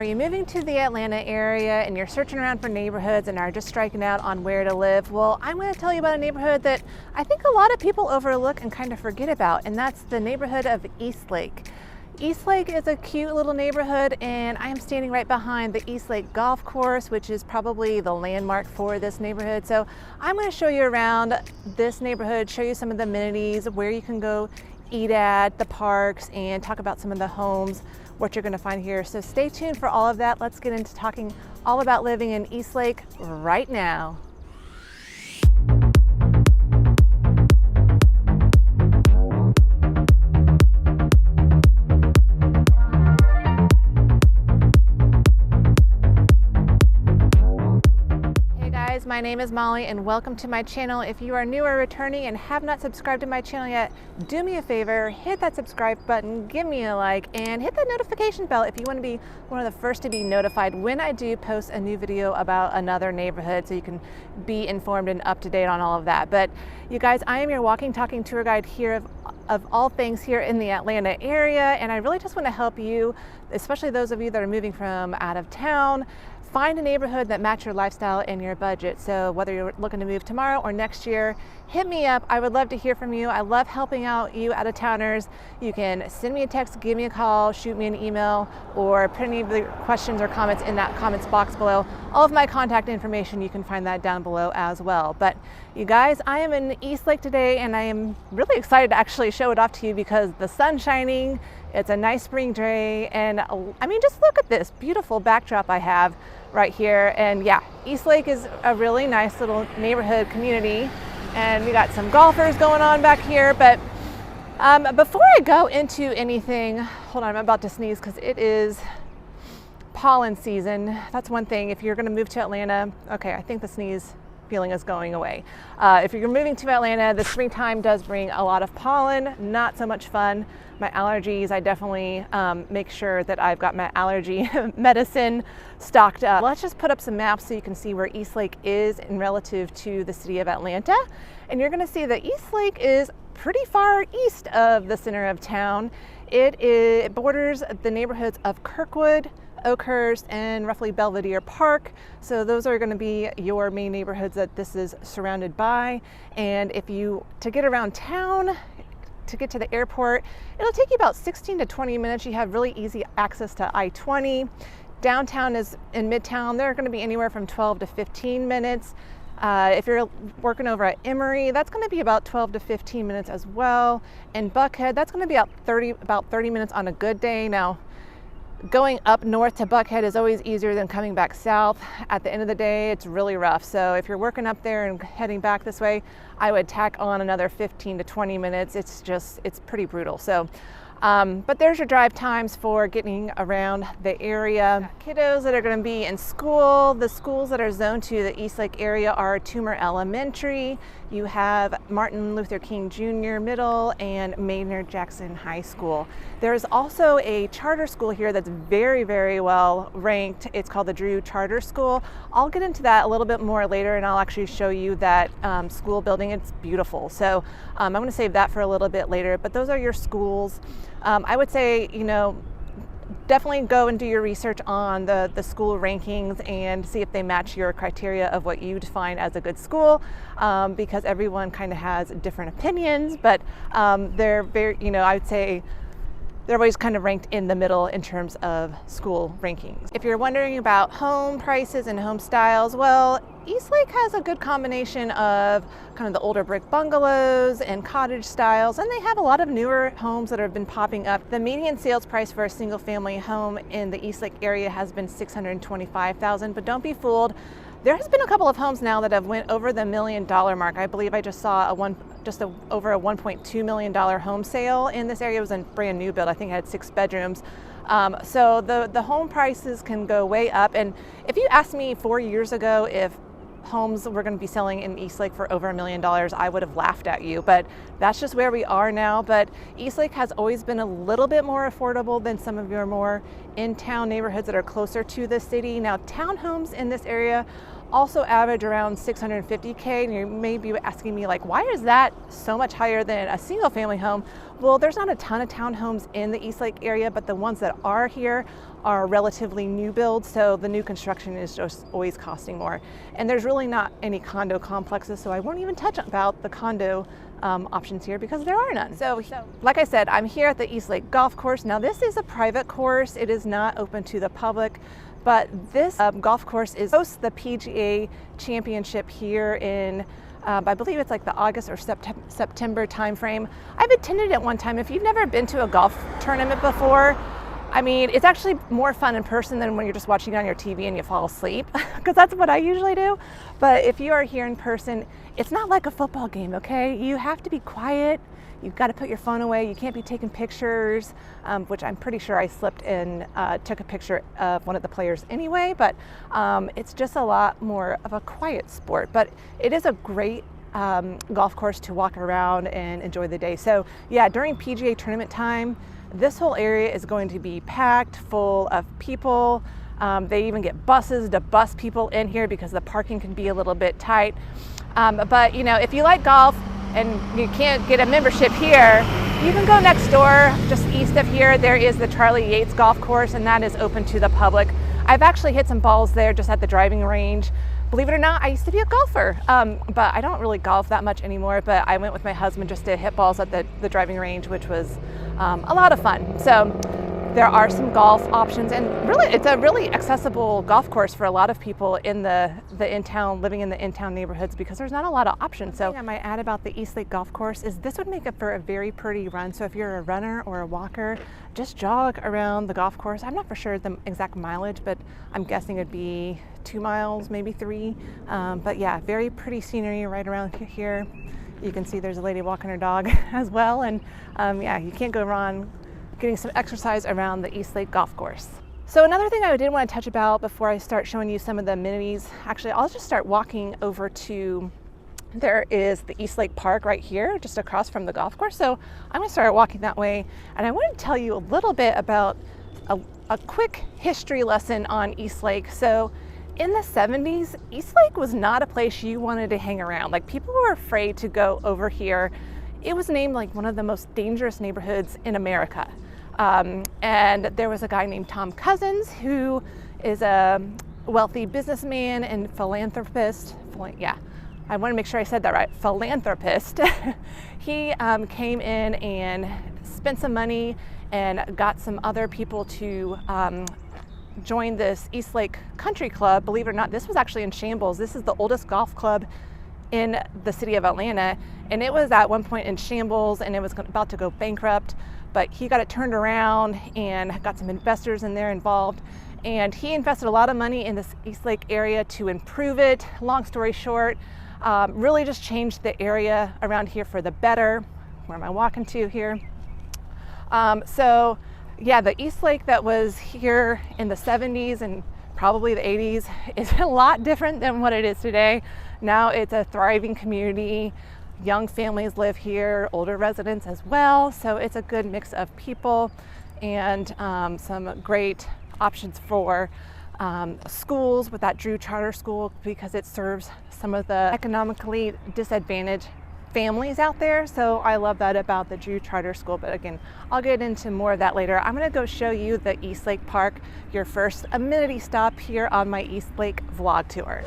Are you moving to the Atlanta area and you're searching around for neighborhoods and are just striking out on where to live? Well, I'm going to tell you about a neighborhood that I think a lot of people overlook and kind of forget about, and that's the neighborhood of East Lake. East Lake is a cute little neighborhood, and I am standing right behind the East Lake Golf Course, which is probably the landmark for this neighborhood. So I'm going to show you around this neighborhood, show you some of the amenities, where you can go eat at, the parks, and talk about some of the homes, what you're going to find here. So stay tuned for all of that. Let's get into talking all about living in East Lake right now. My name is Molly and welcome to my channel. If you are new or returning and have not subscribed to my channel yet, do me a favor, hit that subscribe button, give me a like, and hit that notification bell if you want to be one of the first to be notified when I do post a new video about another neighborhood, so you can be informed and up to date on all of that. But you guys, I am your walking, talking tour guide here of all things here in the Atlanta area, and I really just want to help you, especially those of you that are moving from out of town, find a neighborhood that matches your lifestyle and your budget. So whether you're looking to move tomorrow or next year, hit me up. I would love to hear from you. I love helping out you out-of-towners. You can send me a text, give me a call, shoot me an email, or put any of the questions or comments in that comments box below. All of my contact information, you can find that down below as well. But you guys, I am in East Lake today, and I am really excited to actually show it off to you because the sun's shining. It's a nice spring day, and I mean, just look at this beautiful backdrop I have right here. And yeah, East Lake is a really nice little neighborhood community, and we got some golfers going on back here. But before I go into anything, hold on, I'm about to sneeze because it is pollen season. That's one thing. If you're going to move to Atlanta, okay, I think the sneeze feeling is going away. If you're moving to Atlanta, the springtime does bring a lot of pollen, not so much fun. My allergies, I definitely make sure that I've got my allergy medicine stocked up. Let's just put up some maps so you can see where East Lake is in relative to the city of Atlanta. And you're gonna see that East Lake is pretty far east of the center of town. It borders the neighborhoods of Kirkwood, Oakhurst, and roughly Belvedere Park. So those are going to be your main neighborhoods that this is surrounded by. And if you, to get around town, to get to the airport, it'll take you about 16 to 20 minutes. You have really easy access to I-20. Downtown is in Midtown. They're going to be anywhere from 12 to 15 minutes. If you're working over at Emory, that's going to be about 12 to 15 minutes as well. And Buckhead, that's going to be about 30 minutes on a good day. Now, going up north to Buckhead is always easier than coming back south. At the end of the day, it's really rough. So if you're working up there and heading back this way, I would tack on another 15 to 20 minutes. It's pretty brutal. So, but there's your drive times for getting around the area. Kiddos that are going to be in school, the schools that are zoned to the East Lake area are Toomer Elementary. You have Martin Luther King Jr. Middle and Maynard Jackson High School. There's also a charter school here that's very, very well ranked. It's called the Drew Charter School. I'll get into that a little bit more later, and I'll actually show you that school building. It's beautiful. So I'm going to save that for a little bit later, but those are your schools. I would say, you know, definitely go and do your research on the school rankings and see if they match your criteria of what you define as a good school, because everyone kind of has different opinions, but they're very, you know, I would say they're always kind of ranked in the middle in terms of school rankings. If you're wondering about home prices and home styles, well, East Lake has a good combination of kind of the older brick bungalows and cottage styles, and they have a lot of newer homes that have been popping up. The median sales price for a single family home in the East Lake area has been $625,000, but don't be fooled. There has been a couple of homes now that have went over the $1 million mark. I believe I just saw over a $1.2 million home sale in this area. It was a brand new build. I think it had 6 bedrooms. So the home prices can go way up. And if you asked me 4 years ago if homes were going to be selling in East Lake for over $1 million, I would have laughed at you, but that's just where we are now. But East Lake has always been a little bit more affordable than some of your more in-town neighborhoods that are closer to the city. Now, townhomes in this area also average around 650K. And you may be asking me, like, why is that so much higher than a single family home? Well, there's not a ton of townhomes in the East Lake area, but the ones that are here are relatively new builds, so the new construction is just always costing more. And there's really not any condo complexes, so I won't even touch about the condo options here because there are none. So like I said, I'm here at the East Lake Golf Course. Now this is a private course. It is not open to the public, but this golf course hosts the PGA Championship here in I believe it's like the August or September timeframe. I've attended it one time. If you've never been to a golf tournament before, I mean, it's actually more fun in person than when you're just watching it on your TV and you fall asleep, because that's what I usually do. But if you are here in person, it's not like a football game, okay? You have to be quiet. You've got to put your phone away. You can't be taking pictures, which I'm pretty sure I slipped and took a picture of one of the players anyway, but it's just a lot more of a quiet sport. But it is a great golf course to walk around and enjoy the day. So yeah, during PGA tournament time, this whole area is going to be packed full of people. They even get buses to bus people in here because the parking can be a little bit tight. But you know, if you like golf and you can't get a membership here, you can go next door, just east of here. There is the Charlie Yates Golf Course, and that is open to the public. I've actually hit some balls there just at the driving range. Believe it or not, I used to be a golfer, but I don't really golf that much anymore, but I went with my husband just to hit balls at the driving range, which was a lot of fun. So there are some golf options, and really it's a really accessible golf course for a lot of people in the in-town, living in the in-town neighborhoods, because there's not a lot of options. So I might add about the East Lake Golf Course is this would make it for a very pretty run. So if you're a runner or a walker, just jog around the golf course. I'm not for sure the exact mileage, but I'm guessing it'd be 2 miles, maybe 3. But yeah, very pretty scenery right around here. You can see there's a lady walking her dog as well. And yeah, you can't go wrong getting some exercise around the East Lake Golf Course. So another thing I did want to touch about before I start showing you some of the amenities, actually I'll just start walking over to, there is the East Lake Park right here, just across from the golf course. So I'm going to start walking that way. And I want to tell you a little bit about a quick history lesson on East Lake. So in the 70s, East Lake was not a place you wanted to hang around. Like, people were afraid to go over here. It was named like one of the most dangerous neighborhoods in America. And there was a guy named Tom Cousins, who is a wealthy businessman and philanthropist. Yeah, I want to make sure I said that right. Philanthropist. He came in and spent some money and got some other people to join this East Lake Country Club. Believe it or not, this was actually in shambles. This is the oldest golf club in the city of Atlanta, and it was at one point in shambles, and it was about to go bankrupt, but he got it turned around and got some investors in there involved, and he invested a lot of money in this East Lake area to improve it. Long story short, really just changed the area around here for the better. Where am I walking to here? So yeah, the East Lake that was here in the 70s and probably the 80s is a lot different than what it is today. Now it's a thriving community. Young families live here, older residents as well. So it's a good mix of people, and some great options for schools with that Drew Charter School, because it serves some of the economically disadvantaged families out there. So I love that about the Drew Charter School. But again, I'll get into more of that later. I'm going to go show you the East Lake Park, your first amenity stop here on my East Lake vlog tour.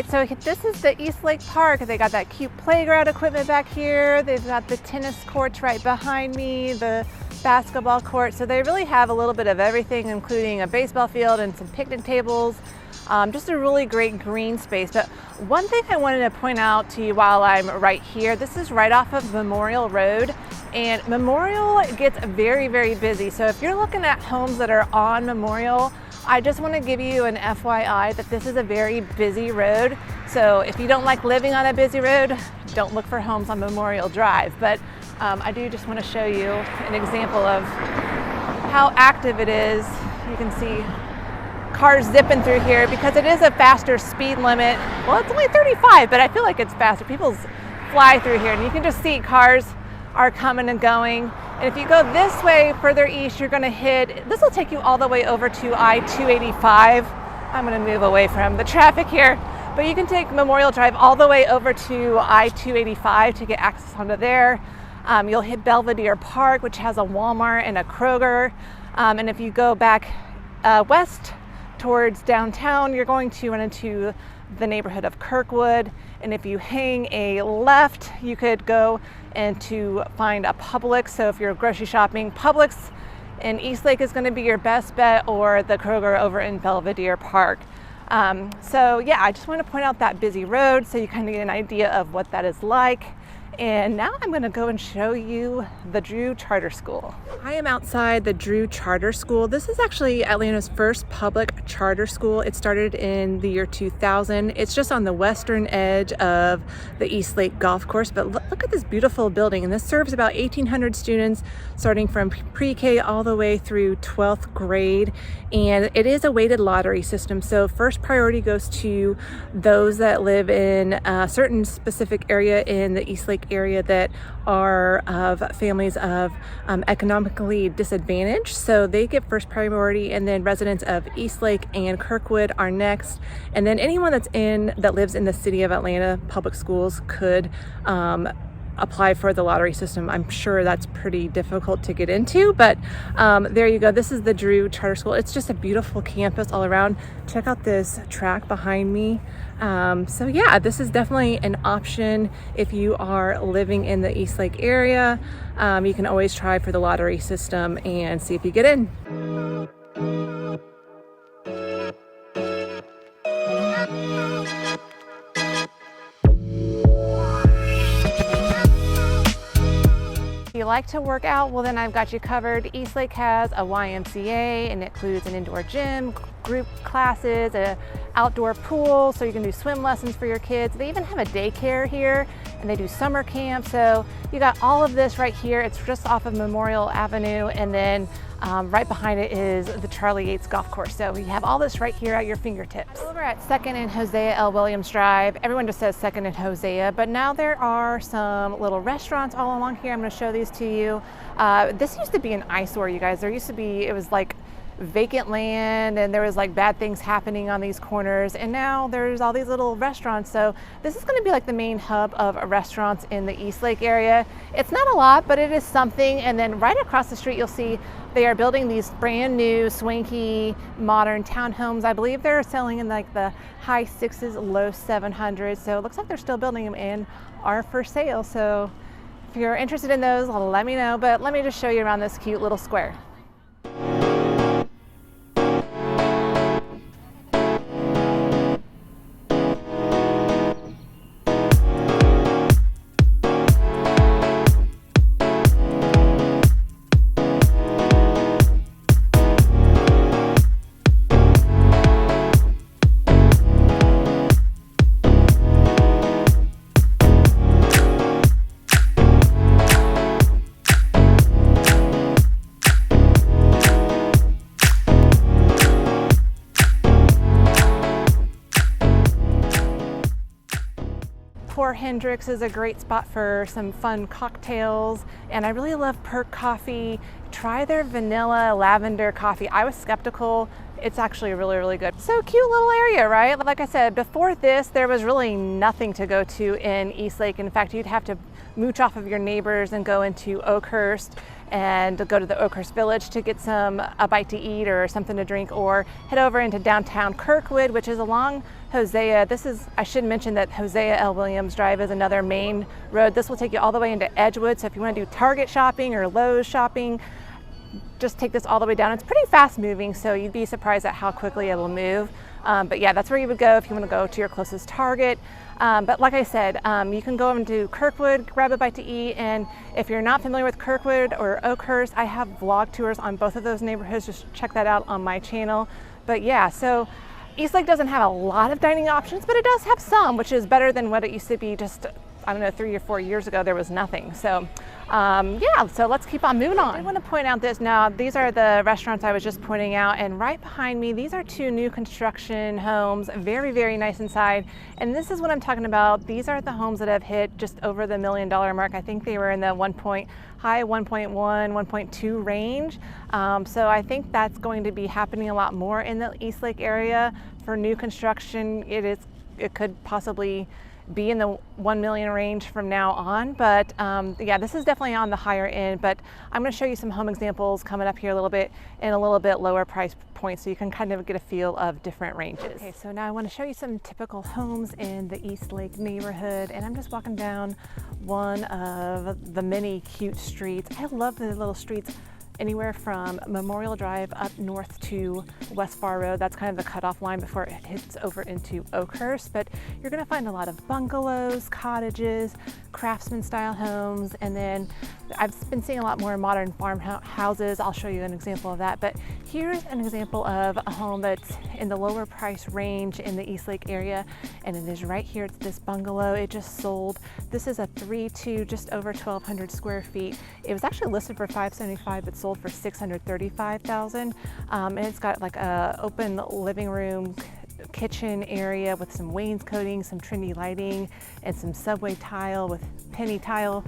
So this is the East Lake Park. They got that cute playground equipment back here. They've got the tennis courts right behind me, the basketball court. So they really have a little bit of everything, including a baseball field and some picnic tables. Just a really great green space. But one thing I wanted to point out to you while I'm right here, this is right off of Memorial Road, and Memorial gets very, very busy. So if you're looking at homes that are on Memorial, I just want to give you an FYI that this is a very busy road. So if you don't like living on a busy road, don't look for homes on Memorial Drive. But I do just want to show you an example of how active it is. You can see cars zipping through here because it is a faster speed limit. Well, it's only 35, but I feel like it's faster. People fly through here and you can just see cars are coming and going. And if you go this way further east, you're going to hit, this will take you all the way over to I-285. I'm going to move away from the traffic here, but you can take Memorial Drive all the way over to I-285 to get access onto there. You'll hit Belvedere Park, which has a Walmart and a Kroger. And if you go back west towards downtown, you're going to run into the neighborhood of Kirkwood. And if you hang a left, you could go and to find a Publix. So if you're grocery shopping, Publix in East Lake is going to be your best bet, or the Kroger over in Belvedere Park. So yeah, I just want to point out that busy road so you kind of get an idea of what that is like. And now I'm going to go and show you the Drew Charter School. I am outside the Drew Charter School. This is actually Atlanta's first public charter school. It started in the year 2000. It's just on the western edge of the East Lake Golf Course. But look at this beautiful building. And this serves about 1,800 students starting from pre-K all the way through 12th grade. And it is a weighted lottery system. So first priority goes to those that live in a certain specific area in the East Lake area that are of families of economically disadvantaged. So they get first priority, and then residents of East Lake and Kirkwood are next. And then anyone that lives in the city of Atlanta public schools could apply for the lottery system. I'm sure that's pretty difficult to get into, but there you go. This is the Drew Charter School. It's just a beautiful campus all around. Check out this track behind me. So yeah, this is definitely an option if you are living in the East Lake area. You can always try for the lottery system and see if you get in. If you like to work out, well then I've got you covered. East Lake has a YMCA, and it includes an indoor gym, group classes, an outdoor pool, so you can do swim lessons for your kids. They even have a daycare here, and they do summer camp. So you got all of this right here. It's just off of Memorial Avenue, and then right behind it is the Charlie Yates Golf Course. So you have all this right here at your fingertips. Over at 2nd and Hosea L. Williams Drive, everyone just says 2nd and Hosea, but now there are some little restaurants all along here. I'm going to show these to you. This used to be an eyesore, you guys. There used to be, it was like vacant land, and there was like bad things happening on these corners, and now there's all these little restaurants. So this is going to be like the main hub of restaurants in the East Lake area. It's not a lot, but it is something. And then right across the street you'll see they are building these brand new swanky modern townhomes. I believe they're selling in like the high 6s, low 700s. So it looks like they're still building them and are for sale. So if you're interested in those, let me know. But let me just show you around this cute little square. Pour Hendrix is a great spot for some fun cocktails, and I really love Perk Coffee. Try their vanilla lavender coffee. I was skeptical. It's actually really, really good. So cute little area, right? Like I said, before this, there was really nothing to go to in East Lake. In fact, you'd have to mooch off of your neighbors and go into Oakhurst and go to the Oakhurst Village to get a bite to eat or something to drink, or head over into downtown Kirkwood, which is along Hosea. I should mention that Hosea L. Williams Drive is another main road. This will take you all the way into Edgewood. So if you want to do Target shopping or Lowe's shopping, just take this all the way down. It's pretty fast moving, so you'd be surprised at how quickly it will move. But yeah, that's where you would go if you want to go to your closest Target. But like I said, you can go into Kirkwood, grab a bite to eat, and if you're not familiar with Kirkwood or Oakhurst, I have vlog tours on both of those neighborhoods. Just check that out on my channel. But yeah, so East Lake doesn't have a lot of dining options, but it does have some, which is better than what it used to be just, I don't know, 3 or 4 years ago. There was nothing. So yeah, so let's keep on moving on. I want to point out this now. These are the restaurants I was just pointing out, and right behind me, these are 2 new construction homes, very, very nice inside. And this is what I'm talking about. These are the homes that have hit just over the $1 million mark. I think they were in the high 1.1, 1.2 range. So I think that's going to be happening a lot more in the East Lake area for new construction. It could possibly be in the 1 million range from now on, but yeah, this is definitely on the higher end. But I'm going to show you some home examples coming up here a little bit in a little bit lower price points, so you can kind of get a feel of different ranges. Okay, so now I want to show you some typical homes in the East Lake neighborhood, and I'm just walking down one of the many cute streets. I love the little streets anywhere from Memorial Drive up north to West Far Road. That's kind of the cutoff line before it hits over into Oakhurst. But you're gonna find a lot of bungalows, cottages, craftsman style homes, and then I've been seeing a lot more modern farmhouses. I'll show you an example of that. But here's an example of a home that's in the lower price range in the East Lake area, and it is right here. It's this bungalow. It just sold. This is a 3-2, just over 1,200 square feet. It was actually listed for $575, but sold for $635,000. And it's got like a open living room, kitchen area with some wainscoting, some trendy lighting, and some subway tile with penny tile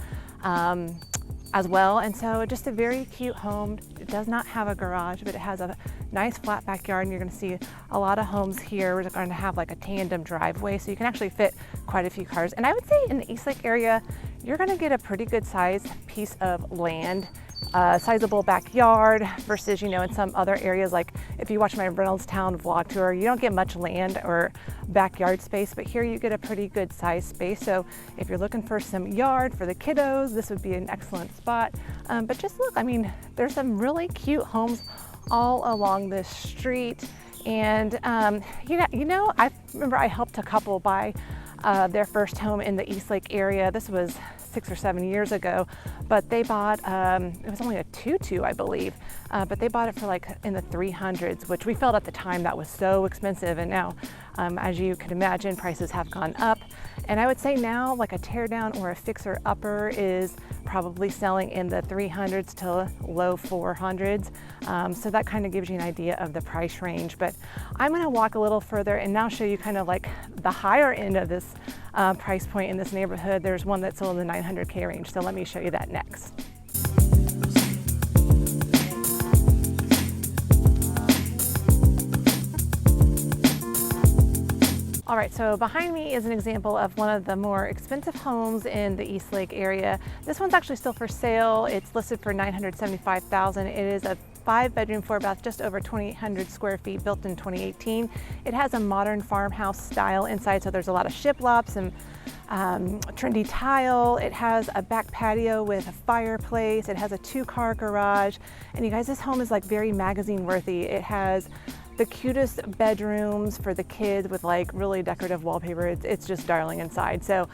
as well. And so just a very cute home. It does not have a garage, but it has a nice flat backyard, and you're going to see a lot of homes here are going to have like a tandem driveway, so you can actually fit quite a few cars. And I would say in the East Lake area, you're going to get a pretty good sized piece of land, sizable backyard, versus, you know, in some other areas, like if you watch my Reynoldstown vlog tour, you don't get much land or backyard space, but here you get a pretty good size space. So if you're looking for some yard for the kiddos, this would be an excellent spot. But just look, I mean, there's some really cute homes all along this street. And you know, I remember I helped a couple buy their first home in the East Lake area. This was 6 or 7 years ago, but they bought, it was only a 2-2, I believe, but they bought it for like in the 300s, which we felt at the time that was so expensive. And now, as you can imagine, prices have gone up. And I would say now, like a tear down or a fixer upper is probably selling in the 300s to low 400s. So that kind of gives you an idea of the price range. But I'm going to walk a little further and now show you kind of like the higher end of this price point in this neighborhood. There's one that's sold in the 900K range. So let me show you that next. All right, so behind me is an example of one of the more expensive homes in the East Lake area. This one's actually still for sale. It's listed for $975,000. It is a 5-bedroom, 4-bath, just over 2,800 square feet, built in 2018. It has a modern farmhouse style inside, so there's a lot of shiplops and trendy tile. It has a back patio with a fireplace. It has a 2-car garage. And you guys, this home is like very magazine worthy. It has the cutest bedrooms for the kids with like really decorative wallpaper. It's just darling inside. So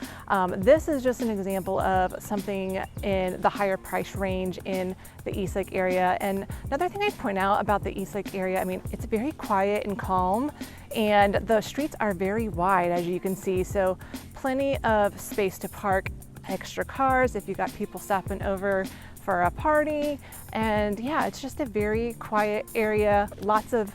this is just an example of something in the higher price range in the East Lake area. And another thing I'd point out about the East Lake area, I mean, it's very quiet and calm, and the streets are very wide, as you can see. So plenty of space to park extra cars if you got people stopping over for a party. And yeah, it's just a very quiet area, lots of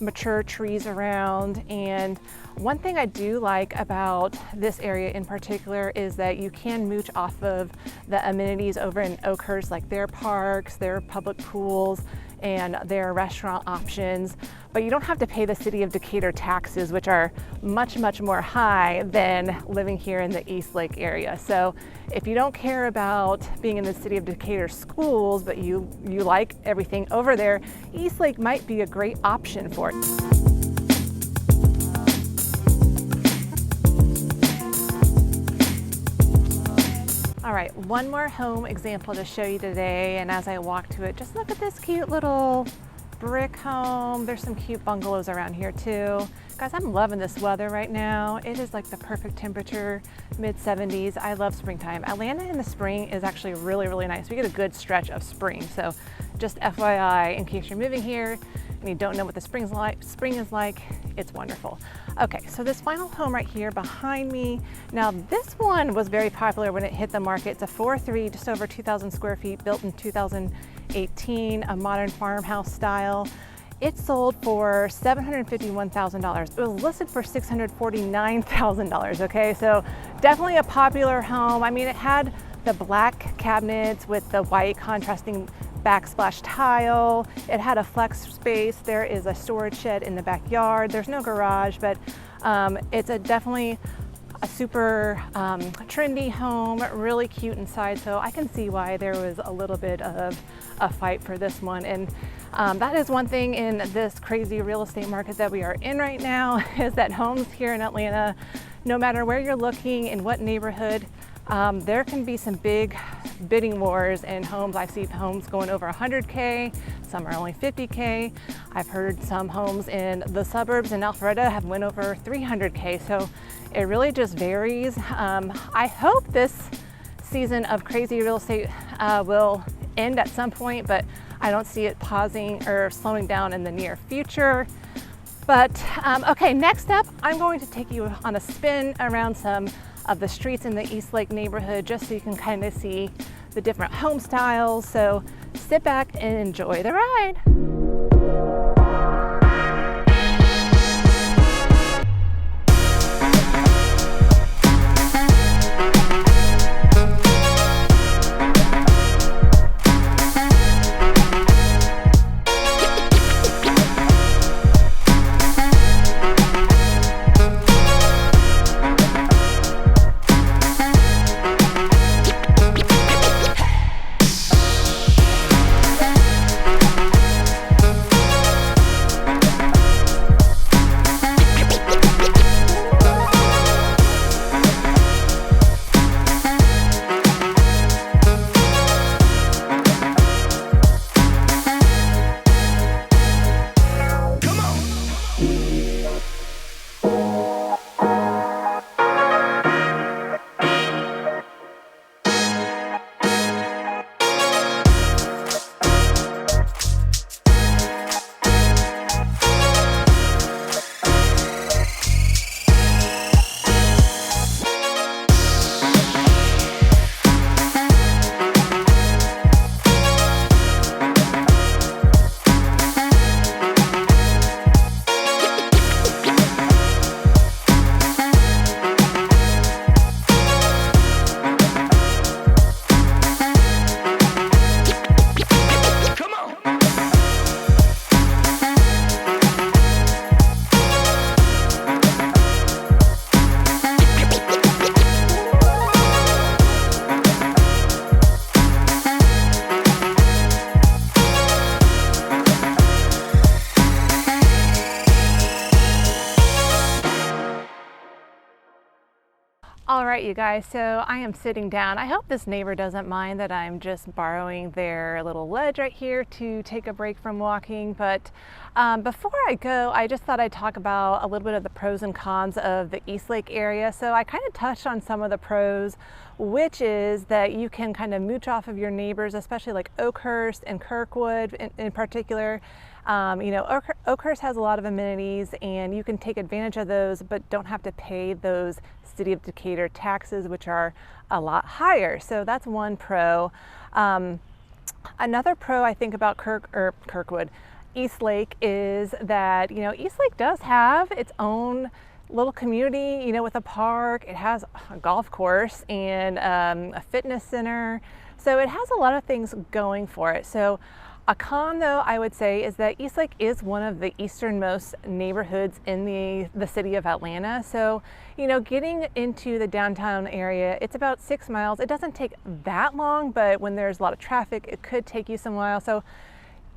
mature trees around. And one thing I do like about this area in particular is that you can mooch off of the amenities over in Oakhurst, like their parks, their public pools, and their restaurant options, but you don't have to pay the city of Decatur taxes, which are much, much more high than living here in the East Lake area. So if you don't care about being in the city of Decatur schools, but you like everything over there, East Lake might be a great option for it. All right, one more home example to show you today, and as I walk to it, just look at this cute little brick home. There's some cute bungalows around here too. Guys, I'm loving this weather right now. It is like the perfect temperature, mid 70s. I love springtime. Atlanta in the spring is actually really nice. We get a good stretch of spring. So just FYI, in case you're moving here and you don't know what the spring is like, it's wonderful. Okay, so this final home right here behind me. Now this one was very popular when it hit the market. It's a 4.3, just over 2,000 square feet, built in 2018, a modern farmhouse style. It sold for $751,000. It was listed for $649,000, okay? So definitely a popular home. I mean, it had the black cabinets with the white contrasting backsplash tile. It had a flex space. There is a storage shed in the backyard. There's no garage, but it's definitely a super trendy home, really cute inside. So I can see why there was a little bit of a fight for this one. And that is one thing in this crazy real estate market that we are in right now, is that homes here in Atlanta, no matter where you're looking, in what neighborhood, there can be some big bidding wars in homes. I see homes going over 100K, some are only 50K. I've heard some homes in the suburbs in Alpharetta have went over 300K. So it really just varies. I hope this season of crazy real estate will end at some point, but I don't see it pausing or slowing down in the near future. But okay, next up, I'm going to take you on a spin around some of the streets in the East Lake neighborhood, just so you can kind of see the different home styles. So sit back and enjoy the ride. All right, you guys, so I am sitting down. I hope this neighbor doesn't mind that I'm just borrowing their little ledge right here to take a break from walking. But before I go, I just thought I'd talk about a little bit of the pros and cons of the East Lake area. So I kind of touched on some of the pros, which is that you can kind of mooch off of your neighbors, especially like Oakhurst and Kirkwood in particular. You know, Oakhurst has a lot of amenities and you can take advantage of those, but don't have to pay those City of Decatur taxes, which are a lot higher. So that's one pro. Another pro I think about Kirkwood, East Lake, is that, you know, East Lake does have its own little community, you know, with a park. It has a golf course and a fitness center. So it has a lot of things going for it. So a con, though, I would say, is that East Lake is one of the easternmost neighborhoods in the city of Atlanta. So, you know, getting into the downtown area, it's about 6 miles. It doesn't take that long, but when there's a lot of traffic, it could take you some while. So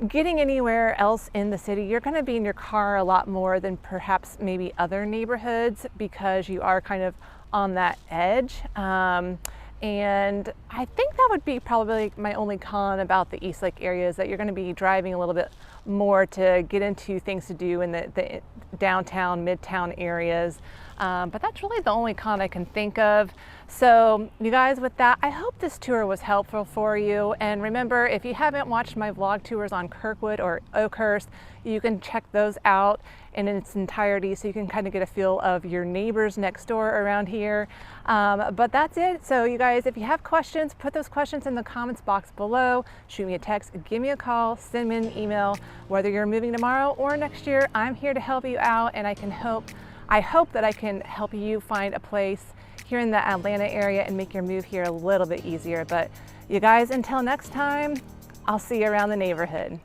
getting anywhere else in the city, you're going to be in your car a lot more than perhaps maybe other neighborhoods, because you are kind of on that edge. And I think that would be probably my only con about the East Lake area, is that you're going to be driving a little bit more to get into things to do in the downtown, midtown areas. But that's really the only con I can think of. So you guys, with that, I hope this tour was helpful for you. And remember, if you haven't watched my vlog tours on Kirkwood or Oakhurst, you can check those out in its entirety so you can kind of get a feel of your neighbors next door around here. But that's it. So you guys, if you have questions, put those questions in the comments box below. Shoot me a text, give me a call, send me an email. Whether you're moving tomorrow or next year, I'm here to help you out, and I hope that I can help you find a place here in the Atlanta area and make your move here a little bit easier. But you guys, until next time, I'll see you around the neighborhood.